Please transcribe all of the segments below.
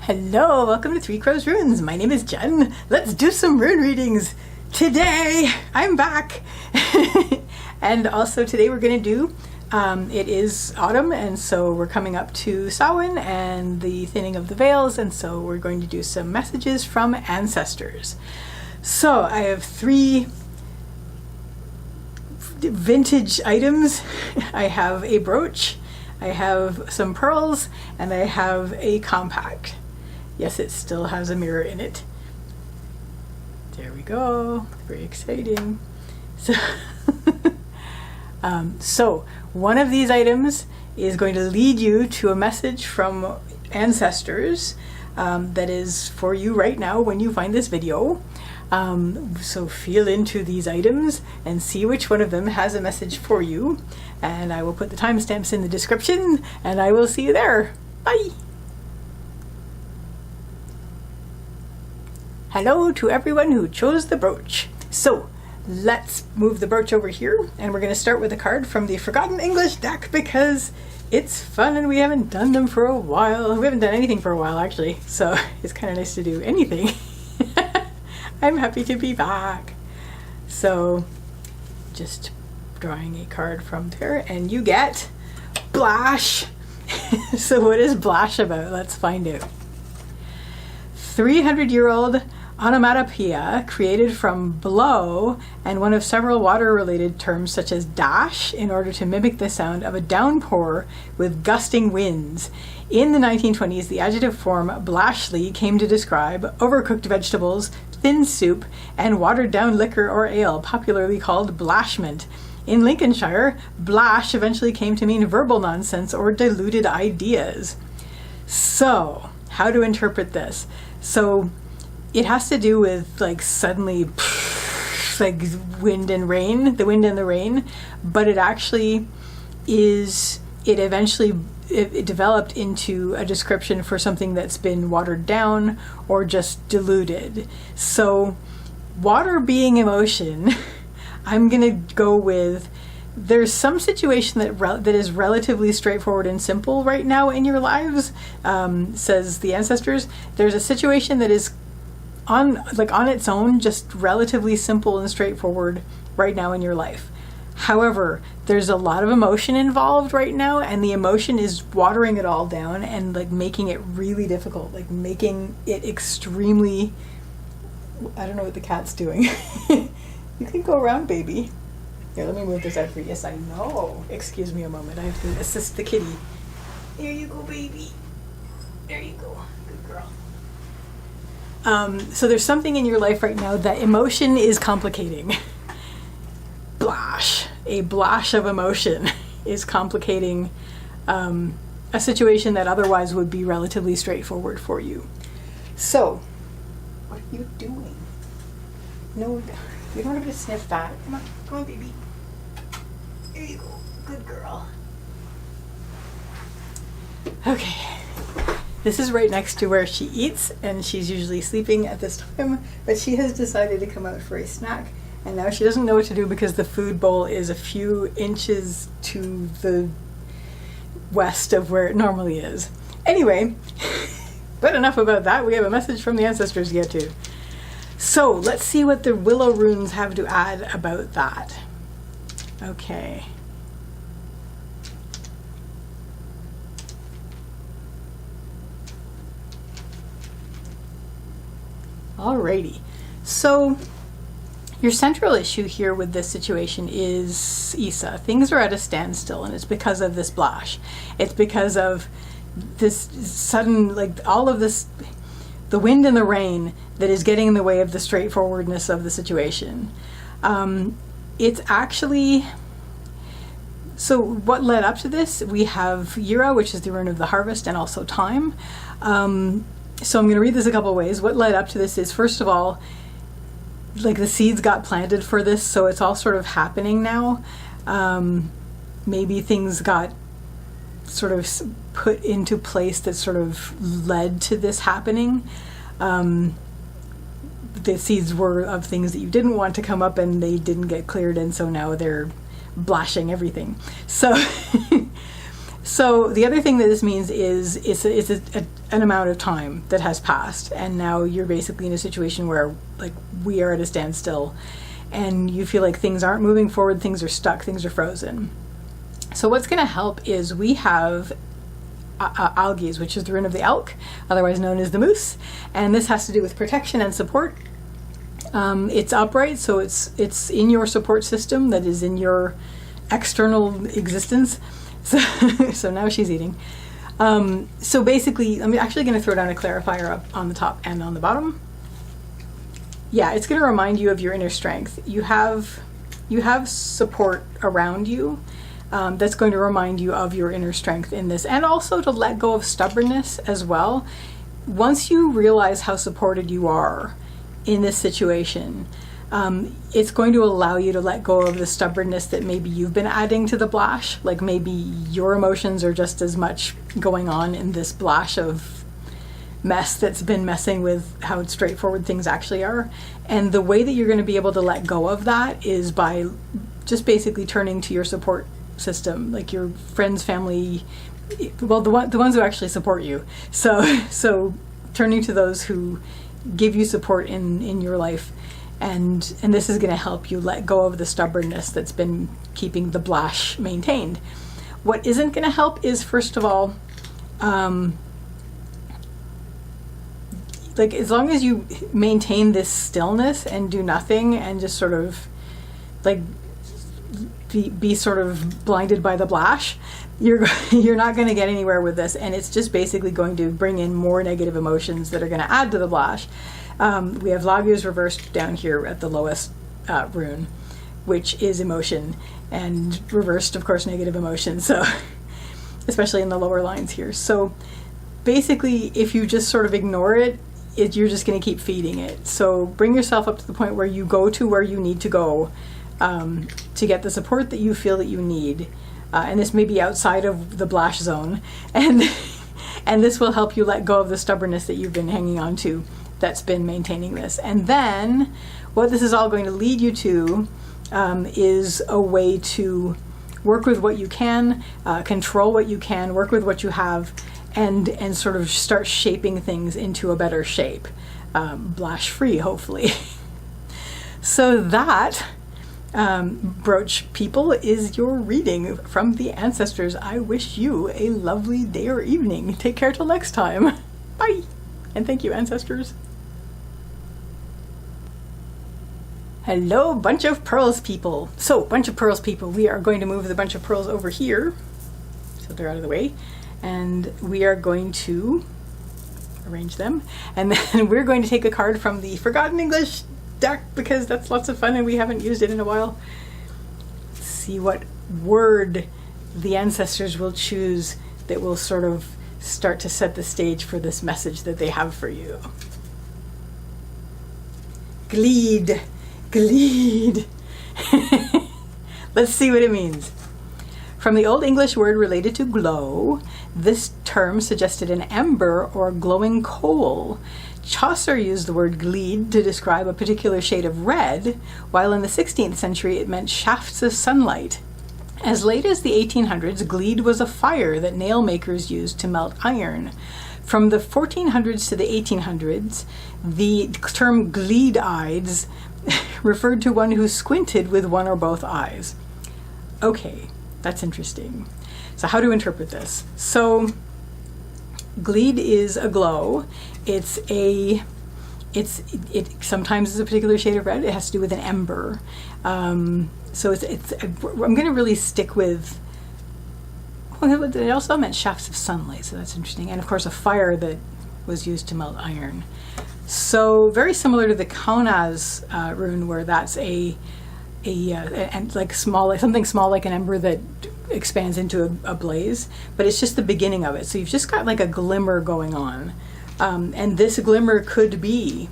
Hello, welcome to Three Crows Runes. My name is Jen. Let's do some rune readings. Today, I'm back. And also today we're going to do, it is autumn, and so we're coming up to Samhain and the thinning of the veils, and so we're going to do some messages from ancestors. So I have three vintage items. I have a brooch, I have some pearls, and I have a compact. Yes, it still has a mirror in it. There we go. Very exciting. So, so one of these items is going to lead you to a message from ancestors that is for you right now when you find this video. So feel into these items and see which one of them has a message for you. And I will put the timestamps in the description, and I will see you there. Bye! Hello to everyone who chose the brooch. So let's move the brooch over here, and we're going to start with a card from the Forgotten English deck because it's fun and we haven't done them for a while. We haven't done anything for a while, actually, so it's kind of nice to do anything. I'm happy to be back. So just drawing a card from there, and you get Blash. So what is Blash about? Let's find out. 300-year-old onomatopoeia created from blow and one of several water-related terms such as dash in order to mimic the sound of a downpour with gusting winds. In the 1920s, the adjective form blashly came to describe overcooked vegetables, thin soup, and watered-down liquor or ale, popularly called blashment. In Lincolnshire, blash eventually came to mean verbal nonsense or diluted ideas. So, how to interpret this? So, it has to do with like suddenly like wind and rain, the wind and the rain, but it actually is, it developed into a description for something that's been watered down or just diluted. So water being emotion, I'm gonna go with, there's some situation that is relatively straightforward and simple right now in your lives, says the ancestors. There's a situation that is on its own, just relatively simple and straightforward right now in your life. However, there's a lot of emotion involved right now, and the emotion is watering it all down and like making it really difficult, like making it extremely, I don't know what the cat's doing. You can go around, baby. Here, let me move this out for you. Yes, I know. Excuse me a moment. I have to assist the kitty. There you go, baby. There you go. Good girl. So there's something in your life right now that emotion is complicating. Blash. A blash of emotion is complicating a situation that otherwise would be relatively straightforward for you. So, what are you doing? No, you don't have to sniff that. Come on, baby. There you go. Good girl. Okay. This is right next to where she eats, and she's usually sleeping at this time, but she has decided to come out for a snack, and now she doesn't know what to do because the food bowl is a few inches to the west of where it normally is. Anyway, but enough about that. We have a message from the ancestors to get to. So let's see what the willow runes have to add about that. Okay. Alrighty, so your central issue here with this situation is Isa. Things are at a standstill, and it's because of this blash. It's because of this sudden, like all of this, the wind and the rain that is getting in the way of the straightforwardness of the situation. It's actually, so what led up to this? We have Yura, which is the rune of the harvest, and also time. So I'm going to read this a couple ways. What led up to this is, first of all, like the seeds got planted for this, so it's all sort of happening now. Maybe things got sort of put into place that sort of led to this happening. The seeds were of things that you didn't want to come up, and they didn't get cleared, and so now they're blashing everything. So So the other thing that this means is it's an amount of time that has passed, and now you're basically in a situation where, like, we are at a standstill, and you feel like things aren't moving forward, things are stuck, things are frozen. So what's going to help is we have algae, which is the rune of the elk, otherwise known as the moose, and this has to do with protection and support. It's upright, so it's in your support system, that is in your external existence. So now she's eating. So basically, I'm actually going to throw down a clarifier up on the top and on the bottom. Yeah, it's going to remind you of your inner strength. You have support around you. That's going to remind you of your inner strength in this, and also to let go of stubbornness as well. Once you realize how supported you are in this situation, it's going to allow you to let go of the stubbornness that maybe you've been adding to the blash. Like maybe your emotions are just as much going on in this blash of mess that's been messing with how straightforward things actually are. And the way that you're going to be able to let go of that is by just basically turning to your support system, like your friends, family, well, the ones who actually support you. So turning to those who give you support in your life, and this is going to help you let go of the stubbornness that's been keeping the blash maintained. What isn't going to help is, first of all, like, as long as you maintain this stillness and do nothing and just sort of like be sort of blinded by the blash, you're not going to get anywhere with this, and it's just basically going to bring in more negative emotions that are going to add to the blash. We have Lagu's reversed down here at the lowest rune, which is emotion, and reversed, of course, negative emotion, so especially in the lower lines here. So basically, if you just sort of ignore it, you're just going to keep feeding it. So bring yourself up to the point where you go to where you need to go to get the support that you feel that you need. And this may be outside of the blash zone, and this will help you let go of the stubbornness that you've been hanging on to that's been maintaining this. And then what this is all going to lead you to is a way to work with what you can, control what you can, work with what you have, and sort of start shaping things into a better shape, blash free, hopefully. So that, Birch people, is your reading from the ancestors. I wish you a lovely day or evening. Take care till next time. Bye, and thank you, ancestors. Hello, bunch of pearls people. So, bunch of pearls people, we are going to move the bunch of pearls over here, so they're out of the way, and we are going to arrange them, and then we're going to take a card from the Forgotten English deck, because that's lots of fun and we haven't used it in a while. See what word the ancestors will choose that will sort of start to set the stage for this message that they have for you. Gleed. Gleed. Let's see what it means. From the Old English word related to glow, this term suggested an ember or glowing coal. Chaucer used the word gleed to describe a particular shade of red, while in the 16th century it meant shafts of sunlight. As late as the 1800s, gleed was a fire that nail makers used to melt iron. From the 1400s to the 1800s, the term gleed-eyed referred to one who squinted with one or both eyes. Okay, that's interesting. So how to interpret this? So, gleed is a glow. It sometimes is a particular shade of red. It has to do with an ember. So I'm going to really stick with. Well, it also meant shafts of sunlight, so that's interesting. And of course, a fire that was used to melt iron. So very similar to the Kaunaz rune, where that's and like something small like an ember that expands into a blaze, but it's just the beginning of it. So you've just got like a glimmer going on, and this glimmer could be,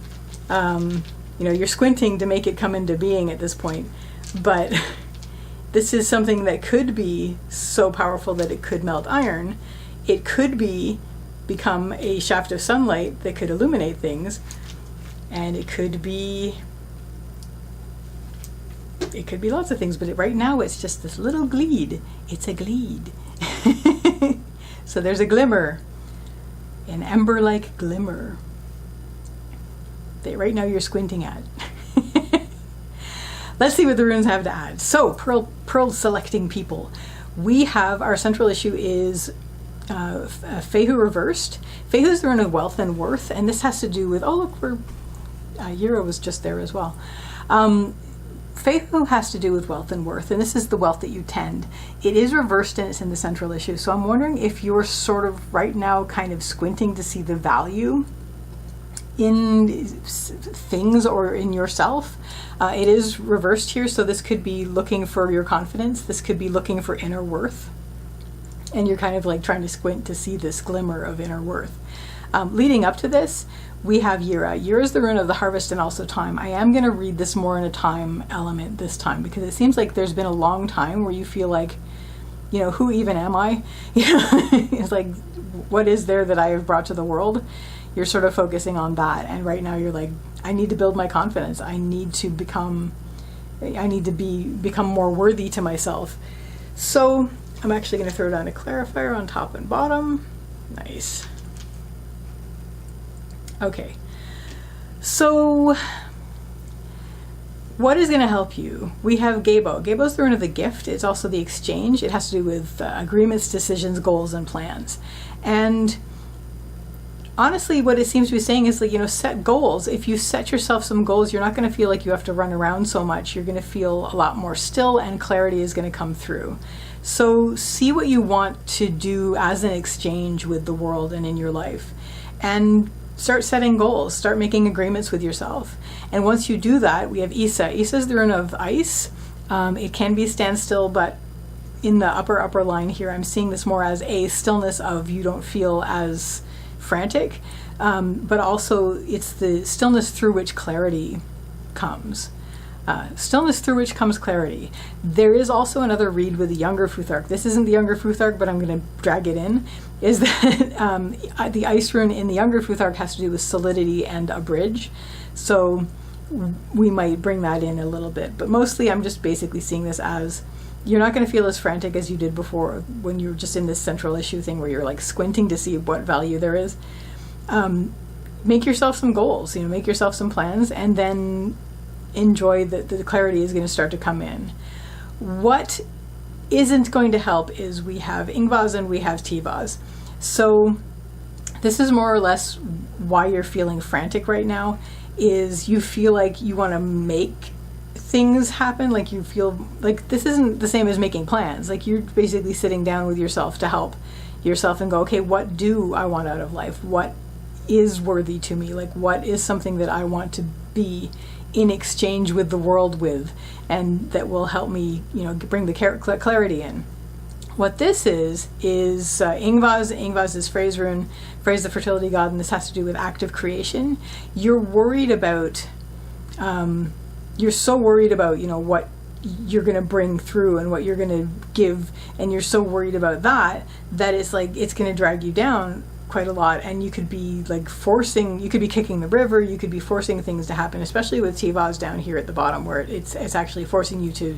you're squinting to make it come into being at this point, but this is something that could be so powerful that it could melt iron. It could become a shaft of sunlight that could illuminate things, and it could be lots of things, but right now it's just this little gleed. It's a gleed. So there's a glimmer, an ember-like glimmer that right now you're squinting at. Let's see what the runes have to add. So pearl selecting people. We have, our central issue is Fehu reversed. Fehu is the rune of wealth and worth, and this has to do with, oh look, Yura was just there as well. Fehu has to do with wealth and worth, and this is the wealth that you tend. It is reversed and it's in the central issue, so I'm wondering if you're sort of right now kind of squinting to see the value in things or in yourself. It is reversed here, so this could be looking for your confidence, this could be looking for inner worth, and you're kind of like trying to squint to see this glimmer of inner worth. Leading up to this, we have Yura. Yura is the rune of the harvest and also time. I am going to read this more in a time element this time, because it seems like there's been a long time where you feel like, you know, who even am I? It's like, what is there that I have brought to the world? You're sort of focusing on that, and right now you're like, I need to build my confidence. I need to become more worthy to myself. So I'm actually going to throw down a clarifier on top and bottom. Nice. Okay, so what is going to help you? We have Gebo. Gebo is the rune of the gift. It's also the exchange. It has to do with agreements, decisions, goals, and plans. And honestly, what it seems to be saying is, like, you know, set goals. If you set yourself some goals, you're not going to feel like you have to run around so much. You're going to feel a lot more still, and clarity is going to come through. So see what you want to do as an exchange with the world and in your life, and start setting goals, start making agreements with yourself. And once you do that, we have Isa. Isa is the rune of ice. It can be standstill, but in the upper line here, I'm seeing this more as a stillness of you don't feel as frantic, but also it's the stillness through which clarity comes. Stillness through which comes clarity. There is also another read with the younger Futhark. This isn't the younger Futhark, but I'm going to drag it in. Is that the ice rune in the younger Futhark has to do with solidity and a bridge. So we might bring that in a little bit. But mostly I'm just basically seeing this as you're not going to feel as frantic as you did before when you were just in this central issue thing where you're like squinting to see what value there is. Make yourself some goals, make yourself some plans, and then enjoy that the clarity is going to start to come in. What isn't going to help is we have Ingvaz and we have Tivaz. So this is more or less why you're feeling frantic right now, is you feel like you want to make things happen, like you feel like this isn't the same as making plans. Like you're basically sitting down with yourself to help yourself and go, okay, what do I want out of life? What is worthy to me? Like what is something that I want to be in exchange with the world with, and that will help me, bring the clarity in. What this is Ingvaz. Ingvaz is Frey's rune, Frey's the fertility god, and this has to do with active creation. You're worried about, you're so worried about, what you're going to bring through and what you're going to give, and you're so worried about that it's like, it's going to drag you down quite a lot, and you could be like you could be kicking the river, you could be forcing things to happen, especially with Tivaz down here at the bottom, where it's actually forcing you to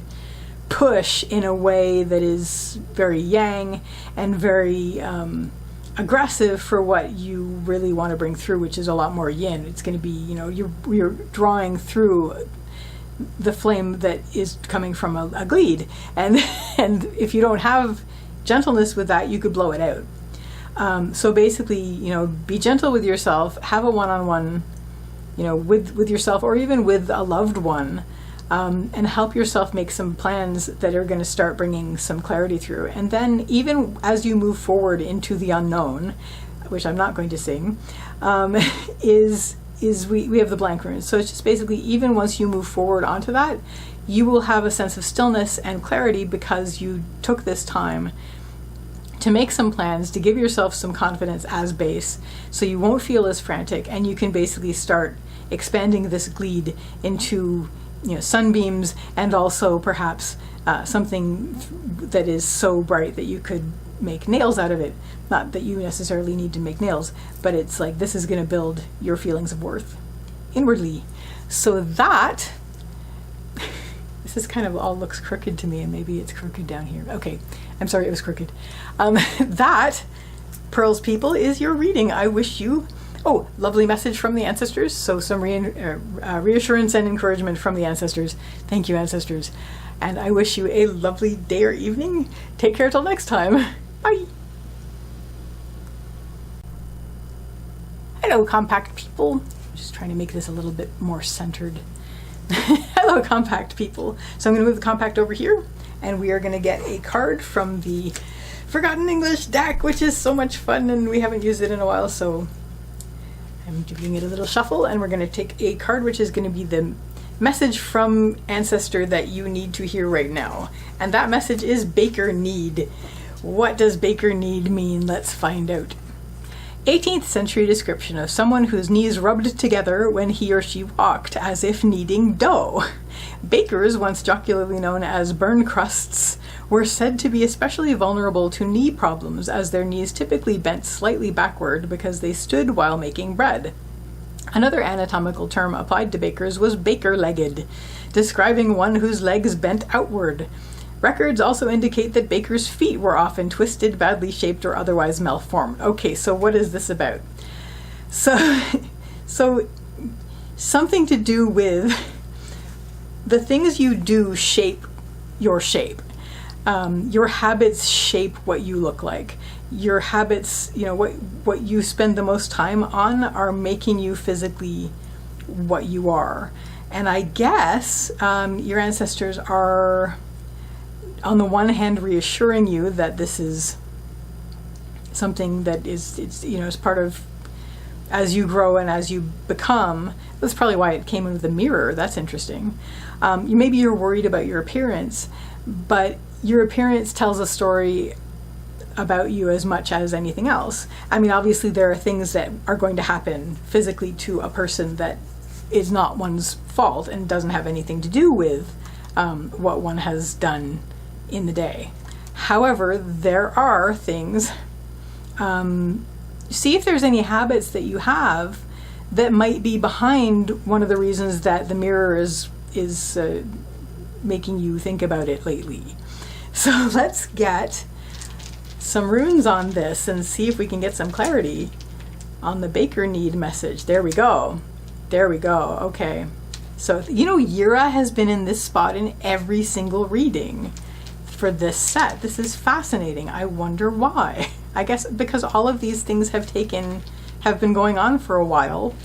push in a way that is very yang and very aggressive for what you really want to bring through, which is a lot more yin. It's going to be, you're drawing through the flame that is coming from a gleed, and if you don't have gentleness with that, you could blow it out. So basically, be gentle with yourself, have a one-on-one, with yourself, or even with a loved one, and help yourself make some plans that are going to start bringing some clarity through. And then even as you move forward into the unknown, which I'm not going to sing, we have the blank runes. So it's just basically, even once you move forward onto that, you will have a sense of stillness and clarity because you took this time to make some plans, to give yourself some confidence as base, so you won't feel as frantic, and you can basically start expanding this gleed into sunbeams, and also perhaps something that is so bright that you could make nails out of it. Not that you necessarily need to make nails, but it's like this is going to build your feelings of worth inwardly. So that This is kind of all looks crooked to me, and maybe it's crooked down here. Okay, I'm sorry it was crooked. That, Pearls people, is your reading. I wish you, oh, lovely message from the ancestors. So some reassurance and encouragement from the ancestors. Thank you, ancestors. And I wish you a lovely day or evening. Take care till next time. Bye. Hello, compact people. I'm just trying to make this a little bit more centered. Hello, compact people. So I'm going to move the compact over here, and we are going to get a card from the Forgotten English deck, which is so much fun, and we haven't used it in a while, so I'm giving it a little shuffle, and we're going to take a card which is going to be the message from ancestor that you need to hear right now. And that message is Baker Need. What does Baker Need mean? Let's find out. 18th century description of someone whose knees rubbed together when he or she walked, as if kneading dough. Bakers, once jocularly known as burn crusts, were said to be especially vulnerable to knee problems, as their knees typically bent slightly backward because they stood while making bread. Another anatomical term applied to bakers was baker-legged, describing one whose legs bent outward. Records also indicate that bakers' feet were often twisted, badly shaped, or otherwise malformed. Okay, so what is this about? So something to do with the things you do shape your shape. Your habits shape what you look like. Your habits, what you spend the most time on are making you physically what you are. And I guess your ancestors are, on the one hand, reassuring you that this is something that is part of, as you grow and as you become. That's probably why it came in with the mirror. That's interesting. Maybe you're worried about your appearance, but your appearance tells a story about you as much as anything else. I mean, obviously there are things that are going to happen physically to a person that is not one's fault and doesn't have anything to do with what one has done in the day. However, there are things, see if there's any habits that you have that might be behind one of the reasons that the mirror is making you think about it lately. So let's get some runes on this and see if we can get some clarity on the Baker Need message. There we go. There we go. Okay. So, Yura has been in this spot in every single reading for this set. This is fascinating. I wonder why. I guess because all of these things have been going on for a while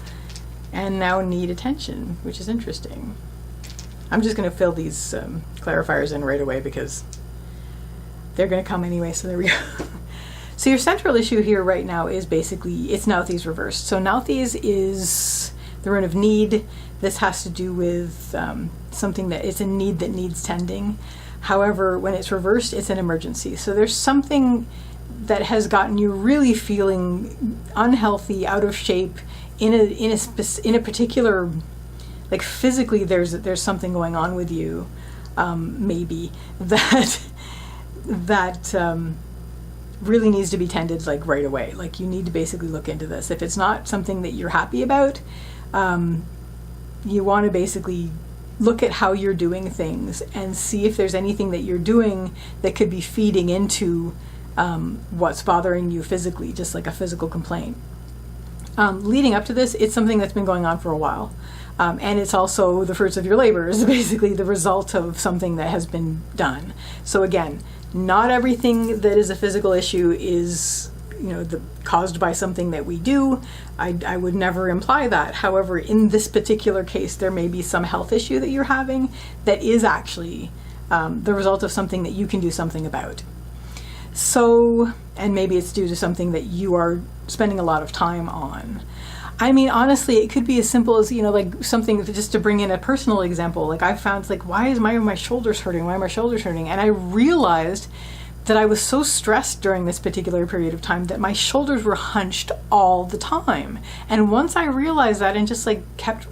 and now need attention, which is interesting. I'm just going to fill these clarifiers in right away because they're going to come anyway, so there we go. So your central issue here right now is basically, it's Nauthiz reversed. So Nauthiz is the rune of need. This has to do with something that it's a need that needs tending. However, when it's reversed, it's an emergency. So there's something that has gotten you really feeling unhealthy, out of shape, in a particular, like physically, there's something going on with you, maybe that really needs to be tended like right away. Like you need to basically look into this. If it's not something that you're happy about, you want to basically look at how you're doing things and see if there's anything that you're doing that could be feeding into what's bothering you physically, just like a physical complaint. Leading up to this, it's something that's been going on for a while. And it's also the fruits of your labors, basically the result of something that has been done. So again, not everything that is a physical issue is caused by something that we do. I would never imply that. However, in this particular case, there may be some health issue that you're having that is actually the result of something that you can do something about. So, and maybe it's due to something that you are spending a lot of time on. I mean, honestly, it could be as simple as, like something, just to bring in a personal example, like I found, like, why is my shoulders hurting? Why are my shoulders hurting? And I realized that I was so stressed during this particular period of time that my shoulders were hunched all the time. And once I realized that and just like kept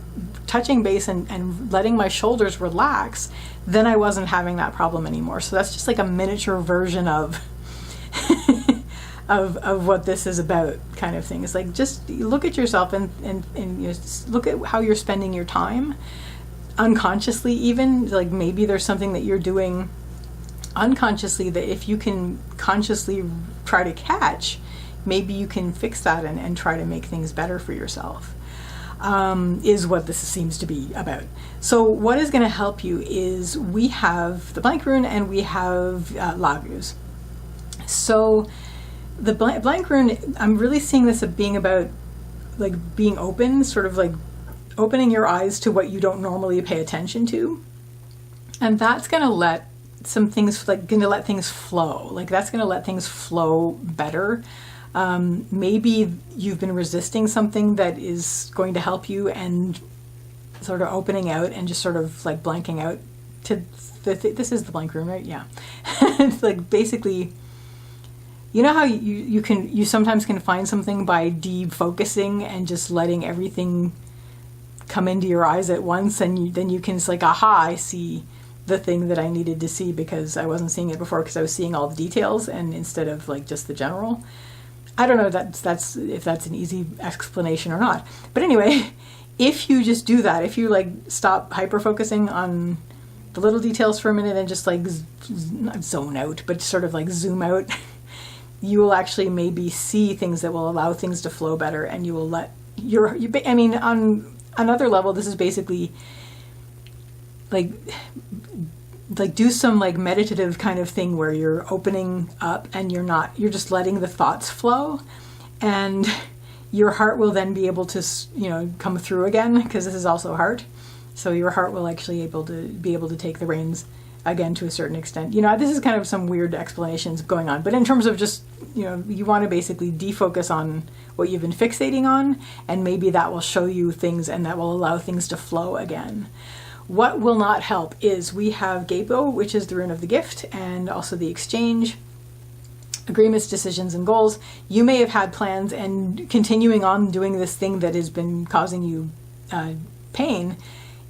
touching base and letting my shoulders relax, then I wasn't having that problem anymore. So that's just like a miniature version of of what this is about, kind of thing. It's like, just look at yourself and look at how you're spending your time. unconsciously even, like maybe there's something that you're doing unconsciously that if you can consciously try to catch, maybe you can fix that and try to make things better for yourself, is what this seems to be about. So what is going to help you is we have the blank rune and we have lavus. So the blank rune, I'm really seeing this as being about like being open, sort of like opening your eyes to what you don't normally pay attention to. And that's going to let some things, like going to let things flow. Like that's going to let things flow better. Maybe you've been resisting something that is going to help you and sort of opening out and just sort of like blanking out to this is the blank room, right? Yeah. It's like basically, you know how you sometimes can find something by defocusing and just letting everything come into your eyes at once, and then you can, it's like, aha, I see the thing that I needed to see because I wasn't seeing it before because I was seeing all the details and instead of like just the general. I don't know if that's an easy explanation or not. But anyway, if you just do that, if you like stop hyper focusing on the little details for a minute and just like not zone out, but sort of like zoom out, you will actually maybe see things that will allow things to flow better, and you will let I mean, on another level, this is basically like do some like meditative kind of thing where you're opening up and you're just letting the thoughts flow, and your heart will then be able to, come through again, because this is also heart. So your heart will actually be able to take the reins again to a certain extent. This is kind of some weird explanations going on, but in terms of just, you want to basically defocus on what you've been fixating on, and maybe that will show you things and that will allow things to flow again. What will not help is we have Gabo, which is the rune of the gift, and also the exchange, agreements, decisions, and goals. You may have had plans, and continuing on doing this thing that has been causing you pain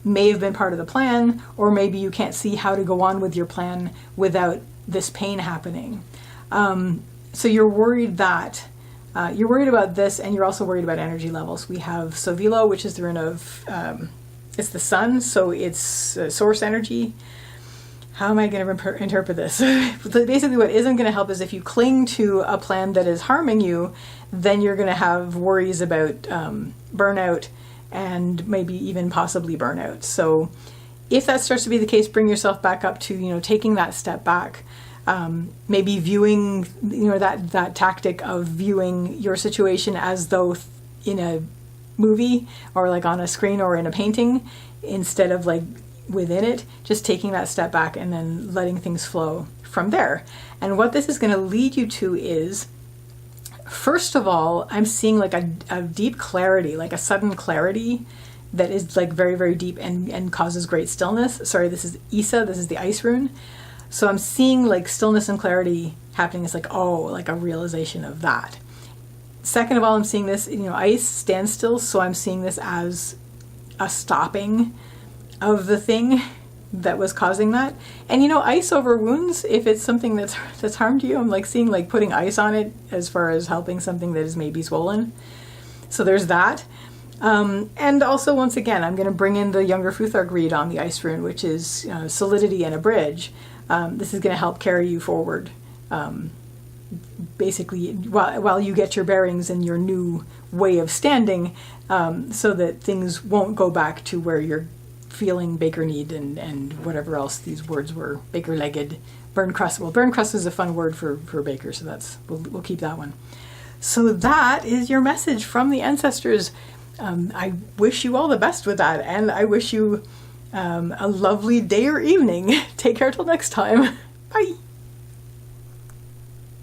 may have been part of the plan, or maybe you can't see how to go on with your plan without this pain happening. So you're worried that you're worried about this, and you're also worried about energy levels. We have Sovilo, which is the rune of it's the sun, so it's source energy. How am I going to interpret this? Basically, what isn't going to help is if you cling to a plan that is harming you, then you're going to have worries about burnout and maybe even possibly burnout. So if that starts to be the case, bring yourself back up to, taking that step back. Maybe viewing, that tactic of viewing your situation as though in a movie or like on a screen or in a painting instead of like within it, just taking that step back and then letting things flow from there. And what this is going to lead you to is, first of all, I'm seeing like a deep clarity, like a sudden clarity that is like very, very deep and causes great stillness. Sorry, this is Isa, this is the ice rune. So I'm seeing like stillness and clarity happening. It's like, like a realization of that. Second of all, I'm seeing this, ice, standstill. So I'm seeing this as a stopping of the thing that was causing that. And ice over wounds, if it's something that's harmed you, I'm like seeing like putting ice on it as far as helping something that is maybe swollen. So there's that. And also, once again, I'm going to bring in the Younger Futhark read on the ice rune, which is solidity and a bridge. This is going to help carry you forward, basically, while you get your bearings in your new way of standing, so that things won't go back to where you're feeling baker-kneed and whatever else these words were, baker-legged, burn crust. Well, burn crust is a fun word for baker, so we'll keep that one. So that is your message from the ancestors. I wish you all the best with that, and I wish you a lovely day or evening. Take care till next time. Bye.